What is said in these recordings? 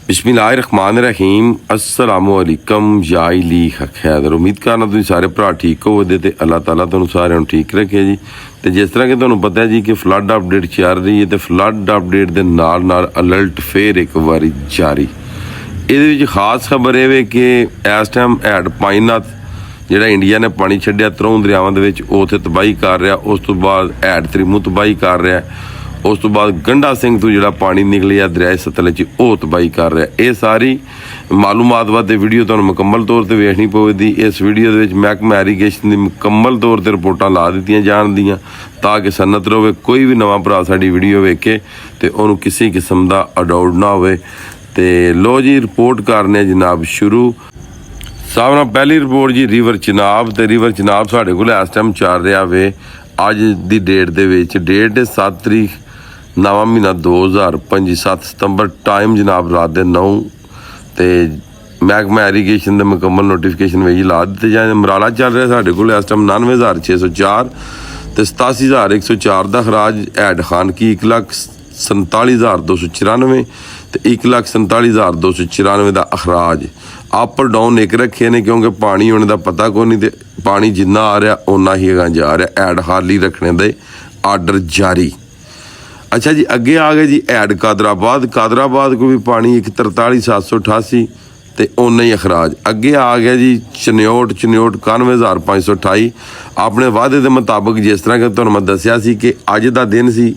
बिस्मिल्लाहिर्रहमानिर्रहीम अस्सलामुअलैकुम याइली खैर उम्मीद करना तुम सारे भरा ठीक होवदे ते अल्लाह ताला तुहानू सारिਆਂ ਨੂੰ ठीक रखे जी। तो जिस तरह कि तुहानू पता है जी कि फ्लड अपडेट चल रही है तो फ्लड अपडेट के नाल अलर्ट फिर एक बारी जारी। ये खास खबर ये कि इस टाइम हैड पाईनाथ ਜਿਹੜਾ इंडिया ने पानी छड्डिया तरौं दरियावां दे विच उत्थे तबाही कर रहा। उस तो बाद हैड त्रिमू तबाही कर रहा। उस तो बाद गंडा सिंह तो जिहड़ा पानी निकलिया दरिया सतलुज वो तबाही कर रहा। ये सारी मालूमात वास्ते वीडियो तुहानू मुकम्मल तौर पर वेखनी पवेगी। इस वीडियो दे विच महकमा इरीगेशन की मुकम्मल तौर पर रिपोर्टां ला दित्तियां जाणदियां ताकि सनत रहे। कोई भी नवां भरा साडी वीडियो वेखे तो उन्होंने किसी किस्म का अडाउट ना होवे। तो लो जी रिपोर्ट करने जनाब शुरू। सब नाल पहली रिपोर्ट जी रिवर चिनाब। तो रिवर चिनाब साढ़े कोल इस टाइम चल रहा वे अज की डेट दे विच डेट 7 तरीक 9वां महीना 2025 7 सितंबर टाइम जनाब रात के 9। तो महकमा इरीगेशन के मुकम्मल नोटिफिकेशन वे ला दिते जाए। मराला चल रहा साढ़े कोल इस टाइम 99,604 तो 87,104 का खराज। हैड खान की 1,47,294 तो 1,47,294 का अखराज। अप और डाउन एक रखे ने क्योंकि पानी होने का पता को नहीं। तो पानी जिन्ना आ रहा उन्ना ही अगा जा रहा। हैड खाली रखने के आर्डर जारी। अच्छा जी अगे आ गए जी हैड कादराबाद। कादराबाद को भी पानी 1,43,788 तो उन्ना ही अखराज। अगे आ गया जी चन्योट 91,528 अपने वादे के मुताबिक। जिस तरह कि तुहानू मैं दसिया सी कि अज का दिन सी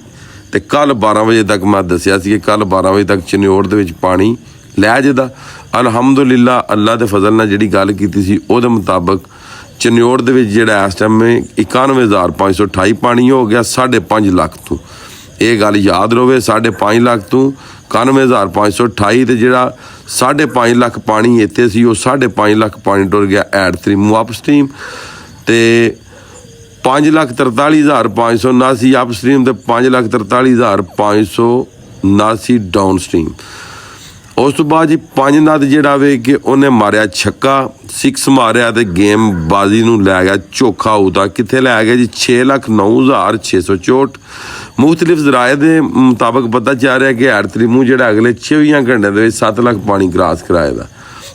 तो कल 12 बजे तक मैं दसिया सी कि कल 12 बजे तक चन्योट के पानी लै जदा। अलहमदुलिल्लाह अल्लाह के फजल नाल जिहड़ी गल कीती सी उहदे मुताबिक चन्योट दे विच जिहड़ा इस टाइम 91,528 पानी हो गया 5.5 लाख तो। ये गल याद रहे 5.5 लाख तो 91,528 तो जिहड़ा 5.5 लाख पानी इत्थे सी वो 5.5 लाख पानी टुर गया हैड त्रिमू अप स्ट्रीम। तो 5,43,579 अप स्ट्रीम तो 5,43,579 डाउन स्ट्रीम। उस तो बाद जी 5 नद जिहड़ा वे कि उन्हें मारिया छक्का 6 मारिया तो गेम बाजी नूं लै गया चोखा उदा। कित्थे लै गया जी 6,09,664। मुख्तलिफ जराए के मुताबिक पता चल रहा है कि हैड त्रिमू जिहड़ा अगले 24 घंटे के 7 लाख पानी क्रॉस कराएगा।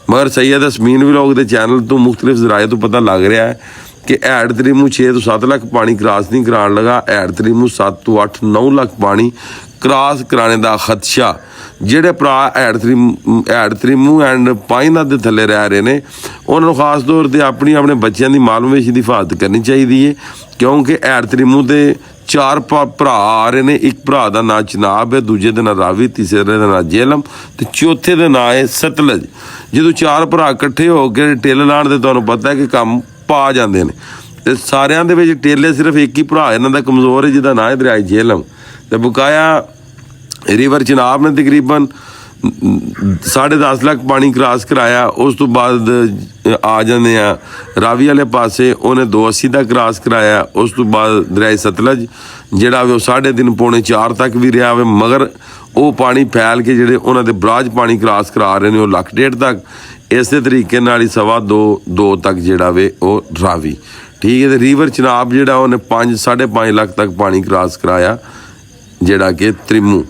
मगर सैयद असमीन व्लॉग के चैनल तो मुख्तलिफ जराए तो पता लग रहा है कि हैड त्रिमू 6 तो 7 लाख पानी क्रॉस नहीं कराने लगा। हैड त्रिमू 7 तो 8-9 लाख पानी क्रॉस कराने का खदशा ਜਿਹੜੇ ਭਰਾ हैड त्रिमू एंड पाईनाथ के थले रह रहे हैं उन्होंने खास तौर पर अपने बच्चों की माल मवेशी की हिफाजत करनी चाहिए। क्योंकि हैड त्रिमू के 4 भरा आ रहे हैं। एक भरा का नाम चिनाब है, दूजे का नाम रावी, तीसरे का नाम जेलम तो चौथे का नाम है सतलुज। जो 4 भरा इकट्ठे होकर टिल लाण दे तुहानू पता है कि काम पा जाते हैं। तो सारिਆਂ ਦੇ ਵਿੱਚ टेले सिर्फ एक ही भरा इन्हां दा कमज़ोर है जिहदा नाम है दरिया जेलम। तो बकाया रिवर चिनाब ने तकरीबन 10.5 लाख पानी क्रॉस कराया। उस तो बाद आ जाने रावी वाले पासे उन्हें 280 का क्रॉस कराया। उस तो बाद दरिया सतलुज जिहड़ा वो 3.5-4 तक भी रहा वे। मगर वो पानी फैल के जिहड़े उन्होंने बराज पानी क्रॉस करा रहे हैं 1.5 लाख तक। इस तरीके नाल 2.25 तक जिहड़ा वे वो रावी ठीक है। तो रिवर चिनाब जिहड़ा उन्हें 5-5.5 लाख तक पानी क्रॉस कराया जिहड़ा कि त्रिमू।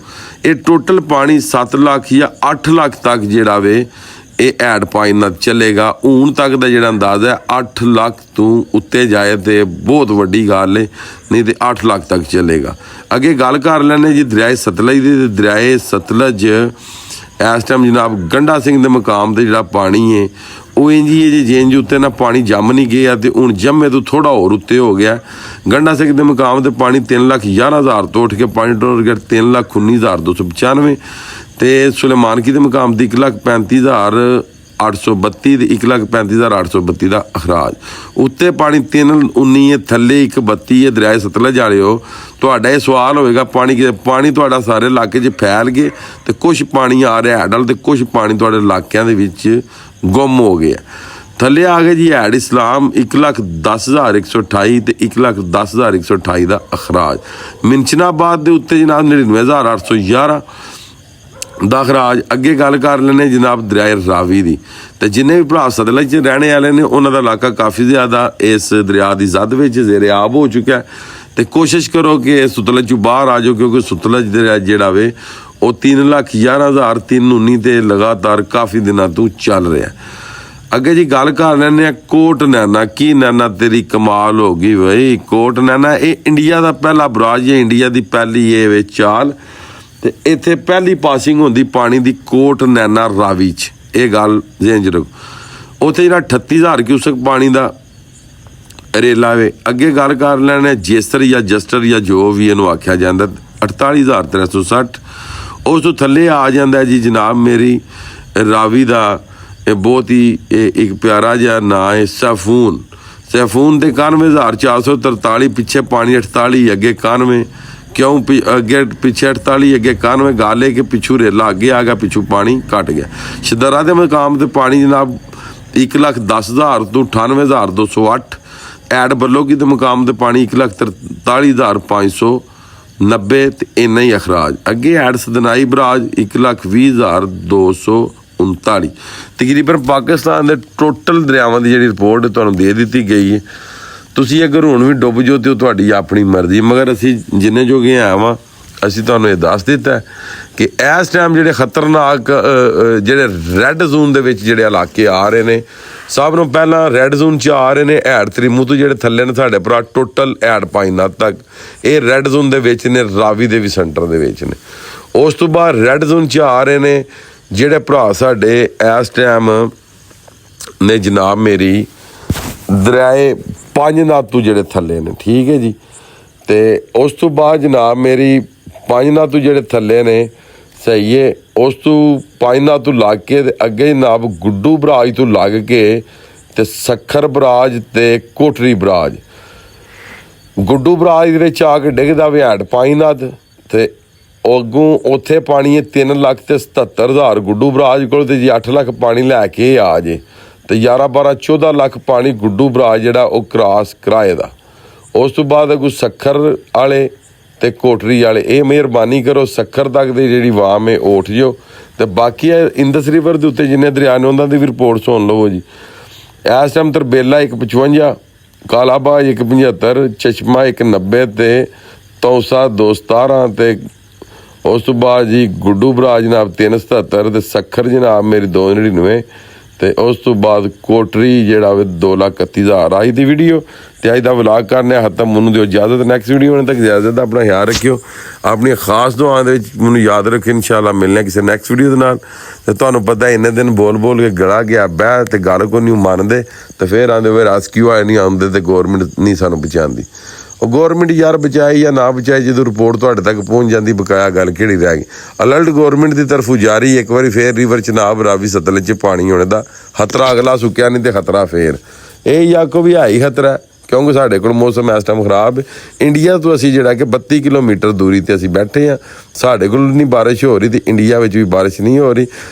ये टोटल पानी 7 लाख या 8 लाख तक जिहड़ा वे ये हैड पाईनाथ चलेगा। हूण तक का जिहड़ा अंदाज़ा है 8 लाख तो उत्ते जाए तो बहुत वड्डी गल है, नहीं तो 8 लाख तक चलेगा। अगे गल कर लैने जी दरिया सतलुज की। दरिया सतलुज इस टाइम जनाब गंडा सिंह के मुकाम पर जिहड़ा पानी है वो इंज ही है जी जेंज उत्ते ना पानी जम नहीं गया तो हूँ जमे तो थोड़ा होर उत्ते हो गया। गंडा सिंह के मुकाम पर पानी 3,11,000 तो उठ के पानी टुर गया 3,19,295। तो सुलेमानकी के मुकाम पर 1,35,832 तो 1,35,832 का अखराज। उत्ते पानी 3,19 है थले 1,32 है दरिया सतलुज वाले हो। तुहाडा ये सवाल होएगा पानी तुहाडा सारे इलाके फैल गए तो कुछ पानी आ रहा हैड वाल तो कुछ पानी तुहाडे इलाकों के विच गुम हो गया। थले आ गए जी हैड इस्लाम 1,10,128 तो 1,10,128 का अखराज। मिंचनाबाद के उत्ते जनाब 99,811 का अखराज। अगे गल कर लेने जनाब दरिया रावी की। तो जिन्हें भी भरा सतलुज रहने वाले ने उन्होंने इलाका काफ़ी ज़्यादा इस दरिया की जद में जेरे आब हो चुका है। तो कोशिश करो कि सतलुज बाहर आ जाओ क्योंकि सतलुज दरिया जिहड़ा वे ਉਹ 3,11,000 319 ਤੇ ਲਗਾਤਾਰ ਕਾਫੀ ਦਿਨਾਂ ਤੋਂ ਚੱਲ ਰਿਹਾ। ਅੱਗੇ ਜੀ ਗੱਲ ਕਰ ਲੈਂਦੇ ਆ ਕੋਟ ਨੈਣਾ। ਕੀ ਨੈਣਾ ਤੇਰੀ ਕਮਾਲ ਹੋ ਗਈ ਬਈ। ਕੋਟ ਨੈਣਾ ਇਹ ਇੰਡੀਆ ਦਾ ਪਹਿਲਾ ਬਰਾਜ ਹੈ, ਇੰਡੀਆ ਦੀ ਪਹਿਲੀ ਇਹ ਵੇ ਚਾਲ, ਤੇ ਇੱਥੇ ਪਹਿਲੀ ਪਾਸਿੰਗ ਹੁੰਦੀ ਪਾਣੀ ਦੀ ਕੋਟ ਨੈਣਾ ਰਾਵੀ 'ਚ। ਇਹ ਗੱਲ ਜ਼ਿਹਨ 'ਚ ਰੱਖੋ। ਉੱਥੇ ਜਿਹੜਾ 38,000 ਕਿਊਸਕ ਪਾਣੀ ਦਾ ਰੇਲਾ ਵੇ। ਅੱਗੇ ਗੱਲ ਕਰ ਲੈਣੇ ਜੇਸਰ ਜਾਂ ਜਸਟਰ ਜਾਂ ਜੋ ਵੀ ਇਹਨੂੰ ਆਖਿਆ ਜਾਂਦਾ 48,360। ਉਸ ਤੋਂ ਥੱਲੇ ਆ ਜਾਂਦਾ ਜੀ ਜਨਾਬ ਮੇਰੀ ਰਾਵੀ ਦਾ ਇਹ ਬਹੁਤ ਹੀ ਇੱਕ ਪਿਆਰਾ ਜਿਹਾ ਨਾਂ ਹੈ ਸੈਫੂਨ। ਸੈਫੂਨ ਦੇ 91,443। ਪਿੱਛੇ ਪਾਣੀ 48, ਅੱਗੇ 91। ਕਿਉਂ ਅੱਗੇ ਪਿੱਛੇ 48 ਅੱਗੇ 91? ਗੱਲ ਹੈ ਕਿ ਪਿੱਛੂ ਰੇਲਾ ਅੱਗੇ ਆ ਗਿਆ, ਪਿੱਛੂ ਪਾਣੀ ਘਟ ਗਿਆ। ਸ਼ਦਰਾ ਦੇ ਮਕਾਮ ਤੇ ਪਾਣੀ ਜਨਾਬ 1,10,000 ਤੋਂ 98,208। ਐਡ ਬੱਲੋਗੀ ਦੇ ਮੁਕਾਮ ਤੇ ਪਾਣੀ 1,43,590 ਤੇ ਇੰਨਾ ਹੀ ਅਖਰਾਜ। ਅੱਗੇ ਐਡ ਸਦਨਾਈ ਬਰਾਜ 1,20,239। ਤਕਰੀਬਨ ਪਾਕਿਸਤਾਨ ਦੇ ਟੋਟਲ ਦਰਿਆਵਾਂ ਦੀ ਜਿਹੜੀ ਰਿਪੋਰਟ ਤੁਹਾਨੂੰ ਦੇ ਦਿੱਤੀ ਗਈ ਹੈ। ਤੁਸੀਂ ਅਗਰ ਹੁਣ ਵੀ ਡੁੱਬ ਜਾਓ ਤੇ ਉਹ ਤੁਹਾਡੀ ਆਪਣੀ ਮਰਜ਼ੀ, ਮਗਰ ਅਸੀਂ ਜਿੰਨੇ ਜੋਗੇ ਆ ਵਾਂ ਅਸੀਂ ਤੁਹਾਨੂੰ ਇਹ ਦੱਸ ਦਿੱਤਾ ਕਿ ਇਸ ਟਾਈਮ ਜਿਹੜੇ ਖਤਰਨਾਕ ਜਿਹੜੇ ਰੈੱਡ ਜ਼ੋਨ ਦੇ ਵਿੱਚ ਜਿਹੜੇ ਇਲਾਕੇ ਆ ਰਹੇ ਨੇ, ਸਭ ਨੂੰ ਪਹਿਲਾਂ ਰੈੱਡ ਜ਼ੋਨ 'ਚ ਆ ਰਹੇ ਨੇ ਹੈਡ ਤਰੀਮੂ ਤੋਂ ਜਿਹੜੇ ਥੱਲੇ ਨੇ ਸਾਡੇ ਭਰਾ ਟੋਟਲ ਹੈਡ ਪਾਈਨਾ ਤੱਕ, ਇਹ ਰੈੱਡ ਜ਼ੋਨ ਦੇ ਵਿੱਚ ਨੇ, ਰਾਵੀ ਦੇ ਵੀ ਸੈਂਟਰ ਦੇ ਵਿੱਚ ਨੇ। ਉਸ ਤੋਂ ਬਾਅਦ ਰੈੱਡ ਜ਼ੋਨ 'ਚ ਆ ਰਹੇ ਨੇ ਜਿਹੜੇ ਭਰਾ ਸਾਡੇ ਇਸ ਟਾਈਮ ਨੇ ਜਨਾਬ ਮੇਰੀ ਦਰਿਆਏ ਪੰਜਨਾਤੂ ਜਿਹੜੇ ਥੱਲੇ ਨੇ, ਠੀਕ ਹੈ ਜੀ। ਤੇ ਉਸ ਤੋਂ ਬਾਅਦ ਜਨਾਬ ਮੇਰੀ ਪੰਜਨਾਤੂ ਜਿਹੜੇ ਥੱਲੇ ਨੇ ਸਹੀ ਹੈ। ਉਸ ਤੋਂ ਪੰਜਨਾਤੂ ਲੱਗ ਕੇ ਤੇ ਅੱਗੇ ਜਨਾਬ ਗੁੱਡੂ ਬਰਾਜ ਤੋਂ ਲੱਗ ਕੇ ਤੇ ਸੱਖਰ ਬਰਾਜ ਤੇ ਕੋਟਰੀ ਬਰਾਜ। ਗੁੱਡੂ ਬਰਾਜ ਦੇ ਵਿੱਚ ਆ ਕੇ ਡਿੱਗਦਾ ਵੀ ਹੈਡ ਪੰਜਨਾਤ ਤੇ ਅੱਗੋਂ ਉੱਥੇ ਪਾਣੀ ਹੈ 3,77,000 ਗੁੱਡੂ ਬਰਾਜ ਕੋਲ, ਤੇ ਜੀ 8 ਲੱਖ ਪਾਣੀ ਲੈ ਕੇ ਆ ਜੇ ਤੇ 11 12 14 ਲੱਖ ਪਾਣੀ ਗੁੱਡੂ ਬਰਾਜ ਜਿਹੜਾ ਉਹ ਕ੍ਰਾਸ ਕਰਾਏ ਦਾ। ਉਸ ਤੋਂ ਬਾਅਦ ਅੱਗੋਂ ਸੱਖਰ ਵਾਲੇ ਤੇ ਕੋਟਰੀ ਵਾਲੇ ਇਹ ਮਿਹਰਬਾਨੀ ਕਰੋ ਸੱਖਰ ਤੱਕ ਦੀ ਜਿਹੜੀ ਵਾਮ ਹੈ ਉੱਠ ਜਿਓ, ਤੇ ਬਾਕੀ ਇੰਦਸ ਰਿਵਰ ਦੇ ਉੱਤੇ ਜਿੰਨੇ ਦਰਿਆ ਨੇ ਉਹਨਾਂ ਦੀ ਵੀ ਰਿਪੋਰਟ ਸੁਣ ਲਵੋ ਜੀ। ਇਸ ਟਾਈਮ ਤਰਬੇਲਾ 155, ਕਾਲਾਬਾਜ 175, ਚਸ਼ਮਾ 190 ਤੇ ਤੌਸਾ 217 ਤੇ ਉਸ ਤੋਂ ਬਾਅਦ ਜੀ ਗੁੱਡੂ ਬਰਾਜ ਜਨਾਬ 377 ਤੇ ਸੱਖਰ ਜਨਾਬ ਮੇਰੀ 299 ਤੇ ਉਸ ਤੋਂ ਬਾਅਦ ਕੋਟਰੀ ਜਿਹੜਾ 2,31,000। ਅੱਜ ਦੀ ਵੀਡੀਓ ਤੇ ਅੱਜ ਦਾ ਵਲੌਗ ਕਰਨੇ ਹੱਥ ਮੈਨੂੰ ਦਿਓ ਇਜਾਜ਼ਤ। ਨੈਕਸਟ ਵੀਡੀਓ ਹੋਣੇ ਤੱਕ ਇਜਾਜ਼ਤ ਦਾ ਆਪਣਾ ਖਿਆਲ ਰੱਖਿਓ, ਆਪਣੀਆਂ ਖਾਸ ਦੁਆਵਾਂ ਦੇ ਵਿੱਚ ਮੈਨੂੰ ਯਾਦ ਰੱਖਿਓ। ਇਨਸ਼ਾਅੱਲਾ ਮਿਲਣਾ ਕਿਸੇ ਨੈਕਸਟ ਵੀਡੀਓ ਦੇ ਨਾਲ। ਤੇ ਤੁਹਾਨੂੰ ਪਤਾ ਇੰਨੇ ਦਿਨ ਬੋਲ ਕੇ ਗਲਾ ਗਿਆ ਬਹਿ ਤੇ ਗੱਲ ਕੋ ਨਹੀਂ ਮੰਨਦੇ ਤੇ ਫਿਰ ਆਉਂਦੇ ਵੇ ਰੈਸਕਿਊ ਆਏ ਨਹੀਂ ਆਉਂਦੇ ਤੇ ਗੌਰਮੈਂਟ ਨਹੀਂ ਸਾਨੂੰ ਬਚਾਉਂਦੀ। ਉਹ ਗੌਰਮੈਂਟ ਯਾਰ ਬਚਾਏ ਜਾਂ ਨਾ ਬਚਾਏ, ਜਦੋਂ ਰਿਪੋਰਟ ਤੁਹਾਡੇ ਤੱਕ ਪਹੁੰਚ ਜਾਂਦੀ ਬਕਾਇਆ ਗੱਲ ਕਿਹੜੀ ਰਹਿ ਗਈ। ਅਲਰਟ ਗੌਰਮੈਂਟ ਦੀ ਤਰਫੋਂ ਜਾਰੀ, ਇੱਕ ਵਾਰੀ ਫੇਰ ਰਿਵਰ ਚਨਾਬ ਰਾਵੀ ਸਤਲੁਜ 'ਚ ਪਾਣੀ ਹੋਣੇ ਦਾ ਖਤਰਾ, ਅਗਲਾ ਸੁੱਕਿਆ ਨਹੀਂ ਤੇ ਖਤਰਾ ਫੇਰ ਇਹ ਯਾਕੋ ਵੀ ਹਾਈ ਖਤਰਾ, ਕਿਉਂਕਿ ਸਾਡੇ ਕੋਲ ਮੌਸਮ ਇਸ ਟਾਈਮ ਖਰਾਬ ਹੈ। ਇੰਡੀਆ ਤੋਂ ਅਸੀਂ ਜਿਹੜਾ ਕਿ 32 ਕਿਲੋਮੀਟਰ ਦੂਰੀ ਤੇ ਅਸੀਂ ਬੈਠੇ ਹਾਂ, ਸਾਡੇ ਕੋਲ ਨਹੀਂ ਬਾਰਿਸ਼ ਹੋ ਰਹੀ ਤੇ ਇੰਡੀਆ ਵਿੱਚ ਵੀ ਬਾਰਿਸ਼ ਨਹੀਂ ਹੋ ਰਹੀ।